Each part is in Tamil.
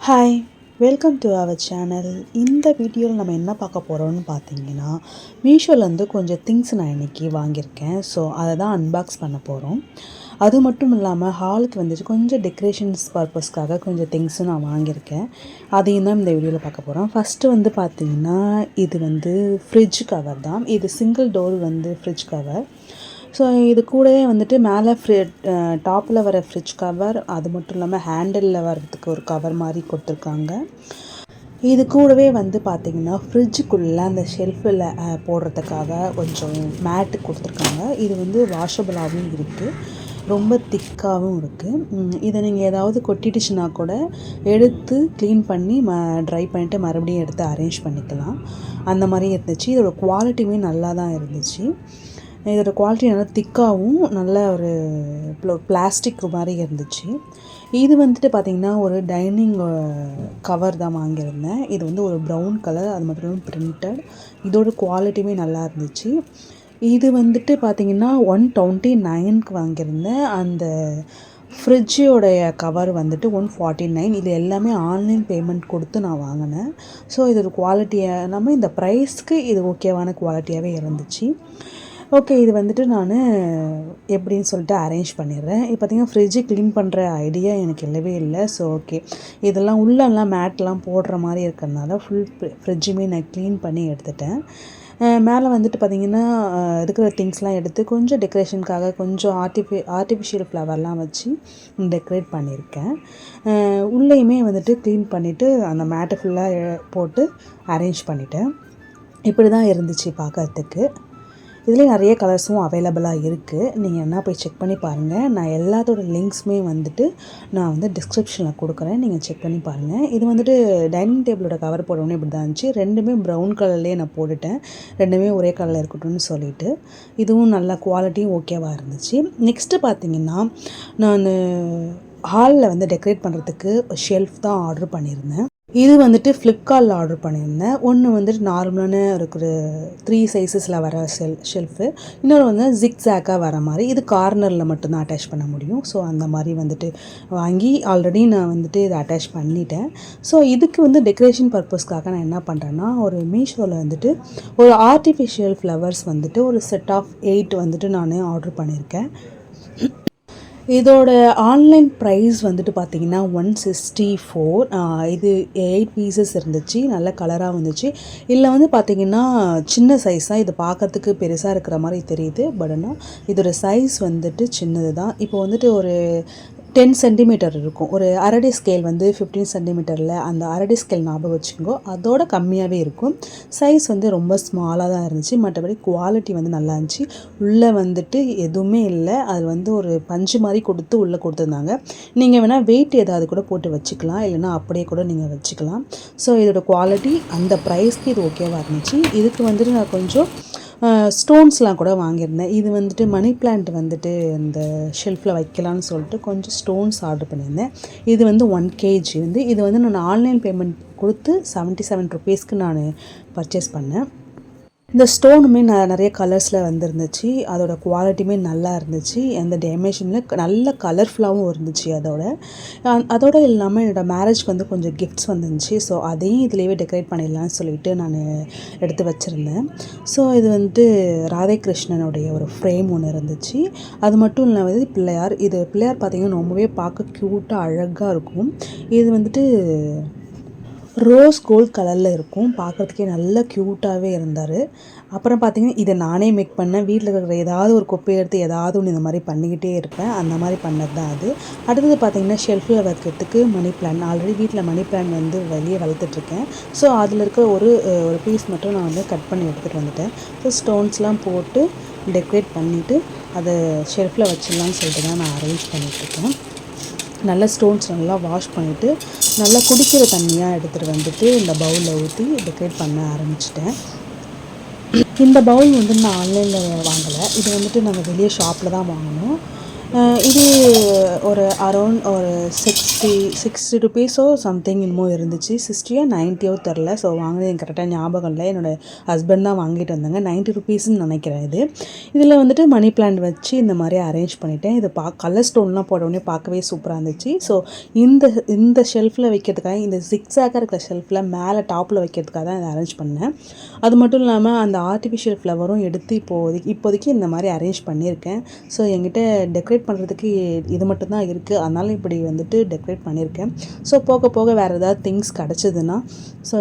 Hi, welcome to our channel. இந்த வீடியோவில் நம்ம என்ன பார்க்க போகிறோம்னு பார்த்தீங்கன்னா, மீஷோலேருந்து கொஞ்சம் திங்ஸ் நான் இன்றைக்கி வாங்கியிருக்கேன். ஸோ அதை தான் அன்பாக்ஸ் பண்ண போகிறோம். அது மட்டும் இல்லாமல் ஹாலுக்கு வந்துட்டு கொஞ்சம் டெக்கரேஷன்ஸ் பர்பஸ்க்காக கொஞ்சம் திங்ஸும் நான் வாங்கியிருக்கேன். அதையும் தான் இந்த வீடியோவில் பார்க்க போகிறோம். ஃபஸ்ட்டு வந்து பார்த்திங்கன்னா, இது ஃப்ரிட்ஜ் கவர் தான். இது single door fridge cover. So இது கூடவே வந்துட்டு மேலே டாப்பில் வர ஃப்ரிட்ஜ் கவர், அது மட்டும் இல்லாமல் ஹேண்டிலில் வர்றதுக்கு ஒரு கவர் மாதிரி கொடுத்துருக்காங்க. இது கூடவே பார்த்திங்கன்னா ஃப்ரிட்ஜுக்குள்ளே அந்த ஷெல்ஃபில் போடுறதுக்காக கொஞ்சம் மேட்டு கொடுத்துருக்காங்க. இது வாஷபிளாகவும் இருக்குது, ரொம்ப திக்காகவும் இருக்குது. இதை நீங்கள் ஏதாவது கொட்டிடுச்சுன்னா கூட எடுத்து க்ளீன் பண்ணி ட்ரை பண்ணிவிட்டு மறுபடியும் எடுத்து அரேஞ்ச் பண்ணிக்கலாம். அந்த மாதிரி இருந்துச்சு. இதோட குவாலிட்டியுமே நல்லா தான் இருந்துச்சு. இதோட குவாலிட்டி நல்லா திக்காகவும் நல்ல ஒரு பிளாஸ்டிக் மாதிரி இருந்துச்சு. இது பார்த்திங்கன்னா ஒரு டைனிங் கவர் தான் வாங்கியிருந்தேன். இது ஒரு ப்ரௌன் கலர், அது மட்டும் இல்லாமல் பிரிண்டட். இதோட குவாலிட்டியுமே நல்லா இருந்துச்சு. இது பார்த்திங்கன்னா 129க்கு வாங்கியிருந்தேன். அந்த ஃப்ரிட்ஜோடைய கவர் 149. இது எல்லாமே ஆன்லைன் பேமெண்ட் கொடுத்து நான் வாங்கினேன். ஸோ இதோட குவாலிட்டியாக இல்லாமல் இந்த ப்ரைஸ்க்கு இது ஓகேவான குவாலிட்டியாகவே இருந்துச்சு. ஓகே, இது நான் எப்படின்னு சொல்லிட்டு அரேஞ்ச் பண்ணிடுறேன். இப்போ பார்த்திங்கன்னா ஃப்ரிட்ஜு க்ளீன் பண்ணுற ஐடியா எனக்கு இல்லவே இல்லை. ஸோ ஓகே, இதெல்லாம் உள்ளெல்லாம் மேட்லாம் போடுற மாதிரி இருக்கிறதுனால ஃபுல் ஃப்ரிட்ஜுமே நான் க்ளீன் பண்ணி எடுத்துட்டேன். மேலே பார்த்திங்கன்னா இருக்கிற திங்ஸ்லாம் எடுத்து கொஞ்சம் டெக்கரேஷனுக்காக கொஞ்சம் ஆர்டிஃபிஷியல் ஃப்ளவர்லாம் வச்சு டெக்கரேட் பண்ணியிருக்கேன். உள்ளேயுமே க்ளீன் பண்ணிவிட்டு அந்த மேட்டை ஃபுல்லாக போட்டு அரேஞ்ச் பண்ணிட்டேன். இப்படி தான் இருந்துச்சு பார்க்கறதுக்கு. இதுலேயே நிறைய கலர்ஸும் அவைலபிளாக இருக்குது. நீங்கள் என்ன போய் செக் பண்ணி பாருங்கள். நான் எல்லாத்தோட லிங்க்ஸுமே நான் டிஸ்கிரிப்ஷனில் கொடுக்குறேன், நீங்கள் செக் பண்ணி பாருங்கள். இது டைனிங் டேபிளோட கவர் போடணும்னு இப்படி தான் இருந்துச்சு. ரெண்டுமே ப்ரௌன் கலர்லேயே நான் போட்டுட்டேன், ரெண்டுமே ஒரே கலரில் இருக்கட்டும்னு சொல்லிவிட்டு. இதுவும் நல்ல குவாலிட்டியும் ஓகேவாக இருந்துச்சு. நெக்ஸ்ட்டு பார்த்திங்கன்னா, நான் ஹாலில் டெக்கரேட் பண்ணுறதுக்கு ஷெல்ஃப் தான் ஆர்டர் பண்ணியிருந்தேன். இது ஃப்ளிப்கார்ட்டில் ஆர்டர் பண்ணியிருந்தேன். ஒன்று நார்மலான இருக்கிற 3 சைஸஸில் வர ஷெல்ஃபு, இன்னொரு ஜிக்ஸாக்காக வர மாதிரி. இது கார்னரில் மட்டும்தான் அட்டாச் பண்ண முடியும். ஸோ அந்த மாதிரி வாங்கி ஆல்ரெடி நான் இதை அட்டாச் பண்ணிட்டேன். ஸோ இதுக்கு டெக்கரேஷன் பர்பஸ்க்காக நான் என்ன பண்ணுறேன்னா, ஒரு மீஷோவில் ஒரு ஆர்டிஃபிஷியல் ஃப்ளவர்ஸ் ஒரு செட் ஆஃப் 8 நான் ஆர்டர் பண்ணியிருக்கேன். இதோட ஆன்லைன் ப்ரைஸ் பார்த்திங்கன்னா 164. இது 8 பீசஸ் இருந்துச்சு, நல்ல கலராக வந்துச்சு. இல்லை பார்த்திங்கன்னா சின்ன சைஸ் தான். இது பார்க்குறதுக்கு பெருசாக இருக்கிற மாதிரி தெரியுது, பட் ஆனால் இதோட சைஸ் சின்னது தான். இப்போ ஒரு 10 சென்டிமீட்டர் இருக்கும். ஒரு அரடி ஸ்கேல் 15 சென்டிமீட்டரில் அந்த அரடி ஸ்கேல் ஞாபகம் வச்சுக்கோங்க, அதோட கம்மியாகவே இருக்கும். சைஸ் ரொம்ப ஸ்மாலாக தான் இருந்துச்சு. மற்றபடி குவாலிட்டி நல்லா இருந்துச்சு. உள்ளே எதுவுமே இல்லை. அது ஒரு பஞ்சு மாதிரி கொடுத்து உள்ளே கொடுத்துருந்தாங்க. நீங்கள் வேணால் வெயிட் ஏதாவது கூட போட்டு வச்சுக்கலாம், இல்லைனா அப்படியே கூட நீங்கள் வச்சுக்கலாம். ஸோ இதோட குவாலிட்டி அந்த ப்ரைஸ்க்கு இது ஓகேவாக இருந்துச்சு. இதுக்கு நான் கொஞ்சம் ஸ்டோன்ஸ்லாம் கூட வாங்கியிருந்தேன். இது மணி பிளான்ட் இந்த ஷெல்ஃபில் வைக்கலான்னு சொல்லிட்டு கொஞ்சம் ஸ்டோன்ஸ் ஆர்டர் பண்ணியிருந்தேன். இது 1 kg. இது நான் ஆன்லைன் பேமெண்ட் கொடுத்து 77 rupeesக்கு நான் பர்ச்சேஸ் பண்ணேன். இந்த ஸ்டோனுமே நிறைய கலர்ஸில் இருந்துச்சு. அதோட குவாலிட்டியுமே நல்லா இருந்துச்சு. எந்த டேமேஜுமே நல்ல கலர்ஃபுல்லாகவும் இருந்துச்சு. அதோட இல்லாமல் என்னோடய மேரேஜ்க்கு கொஞ்சம் கிஃப்ட்ஸ் வந்துருந்துச்சு. ஸோ அதையும் இதுலேயே டெக்கரேட் பண்ணிடலான்னு சொல்லிட்டு நான் எடுத்து வச்சுருந்தேன். ஸோ இது ராதே கிருஷ்ணனுடைய ஒரு ஃப்ரேம் ஒன்று இருந்துச்சு. அது மட்டும் இல்லாமல் பிள்ளையார். இது பிள்ளையார் பார்த்திங்கன்னா ரொம்பவே பார்க்க க்யூட்டாக அழகாக இருக்கும். இது ரோஸ் கோல்ட் கலரில் இருக்கும். பார்க்குறதுக்கே நல்லா க்யூட்டாகவே இருந்தார். அப்புறம் பார்த்திங்கன்னா இதை நானே மேக் பண்ணேன். வீட்டில் இருக்கிற ஏதாவது ஒரு குப்பையை எடுத்து ஏதாவது ஒன்று இந்த மாதிரி பண்ணிக்கிட்டே இருப்பேன். அந்த மாதிரி பண்ணது தான் அது. அடுத்தது பார்த்திங்கன்னா ஷெல்ஃபில் வைக்கிறதுக்கு மணி பிளான். ஆல்ரெடி வீட்டில் மணி பிளான் வெளியே வளர்த்துட்ருக்கேன். ஸோ அதில் இருக்க ஒரு பீஸ் மட்டும் நான் கட் பண்ணி எடுத்துகிட்டு வந்துட்டேன். ஸோ ஸ்டோன்ஸ்லாம் போட்டு டெக்கரேட் பண்ணிவிட்டு அதை ஷெல்ஃபில் வச்சிடலான்னு சொல்லிட்டு தான் நான் அரேஞ்ச் பண்ணிகிட்ருக்கேன். நல்லா ஸ்டோன்ஸ் நல்லா வாஷ் பண்ணிவிட்டு நல்லா குடிக்கிற தண்ணியாக எடுத்துகிட்டு இந்த பவுலில் ஊற்றி டெக்கரேட் பண்ண ஆரம்பிச்சிட்டேன். இந்த பவுல் நான் ஆன்லைனில் வாங்கலை. இது நாங்கள் வெளியே ஷாப்பில் தான் வாங்கினோம். இது ஒரு அரௌண்ட் ஒரு 60 ருபீஸோ சம்திங் என்னமோ இருந்துச்சு. 60யோ 90யோ தெரில. ஸோ வாங்கினது எனக்கு கரெக்டாக ஞாபகம் இல்லை. என்னோடய ஹஸ்பண்ட் தான் வாங்கிட்டு வந்தாங்க. 90 ருபீஸ்ன்னு நினைக்கிறேன் இது. இதில் வந்துட்டு மணி பிளான்ட் வச்சு இந்த மாதிரி அரேஞ்ச் பண்ணிட்டேன். இது கலர் ஸ்டோன்லாம் போட்டோடனே பார்க்கவே சூப்பராக இருந்துச்சு. ஸோ இந்த ஷெல்ஃபில் வைக்கிறதுக்காக, இந்த ஜிக்ஸாக்காக இருக்கிற ஷெல்ஃபில் மேலே டாப்பில் வைக்கிறதுக்காக தான் இதை அரேஞ்ச் பண்ணேன். அது மட்டும் இல்லாமல் அந்த ஆர்டிஃபிஷியல் ஃப்ளவரும் எடுத்து இப்போதைக்கு இந்த மாதிரி அரேஞ்ச் பண்ணியிருக்கேன். ஸோ என்கிட்ட டெக்கரேட் பண்ணுறதுக்கு இது மட்டும்தான் இருக்குது. அதனால் இப்படி வந்துட்டு டெக்கரேட் பண்ணியிருக்கேன். ஸோ போக போக வேறு ஏதாவது திங்ஸ் கிடச்சிதுன்னா ஸோ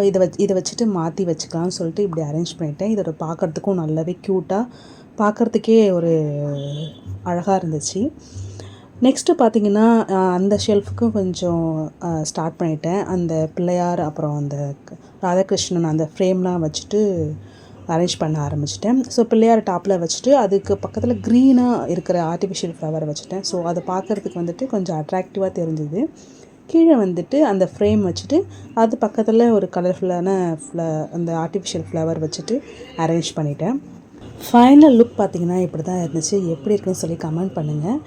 இதை வச்சுட்டு மாற்றி வச்சுக்கலாம்னு சொல்லிட்டு இப்படி அரேஞ்ச் பண்ணிட்டேன். இதோட பார்க்குறதுக்கும் நல்லாவே க்யூட்டாக, பார்க்குறதுக்கே ஒரு அழகாக இருந்துச்சு. நெக்ஸ்ட்டு பார்த்திங்கன்னா அந்த ஷெல்ஃபுக்கும் கொஞ்சம் ஸ்டார்ட் பண்ணிட்டேன். அந்த பிள்ளையார் அப்புறம் அந்த ராதாகிருஷ்ணன் அந்த ஃப்ரேம்லாம் வச்சுட்டு அரேஞ்ச் பண்ண ஆரம்பிச்சிட்டேன். ஸோ பிள்ளையார் டாப்பில் வச்சுட்டு அதுக்கு பக்கத்தில் க்ரீனாக இருக்கிற ஆர்டிஃபிஷியல் ஃப்ளவரை வச்சுட்டேன். ஸோ அதை பார்க்குறதுக்கு வந்துட்டு கொஞ்சம் அட்ராக்டிவாக தெரிஞ்சுது. கீழே வந்துட்டு அந்த ஃப்ரேம் வச்சுட்டு அது பக்கத்தில் ஒரு கலர்ஃபுல்லான அந்த ஆர்டிஃபிஷியல் ஃப்ளவர் வச்சுட்டு அரேஞ்ச் பண்ணிட்டேன். ஃபைனல் லுக் பார்த்திங்கன்னா இப்படி தான் இருந்துச்சு. எப்படி இருக்குன்னு சொல்லி கமெண்ட் பண்ணுங்கள்.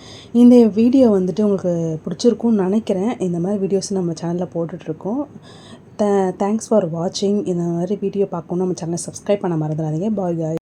இந்த வீடியோ வந்துட்டு உங்களுக்கு பிடிச்சிருக்கும்னு நினைக்கிறேன். இந்த மாதிரி வீடியோஸ் நம்ம சேனலில் போட்டுட்ருக்கோம். தேங்க்ஸ் ஃபார் வாட்சிங். இந்த மாதிரி வீடியோ பார்க்கணும் நம்ம சேனலை சப்ஸ்கிரைப் பண்ண மறந்துடாதீங்க. பாய் காய்.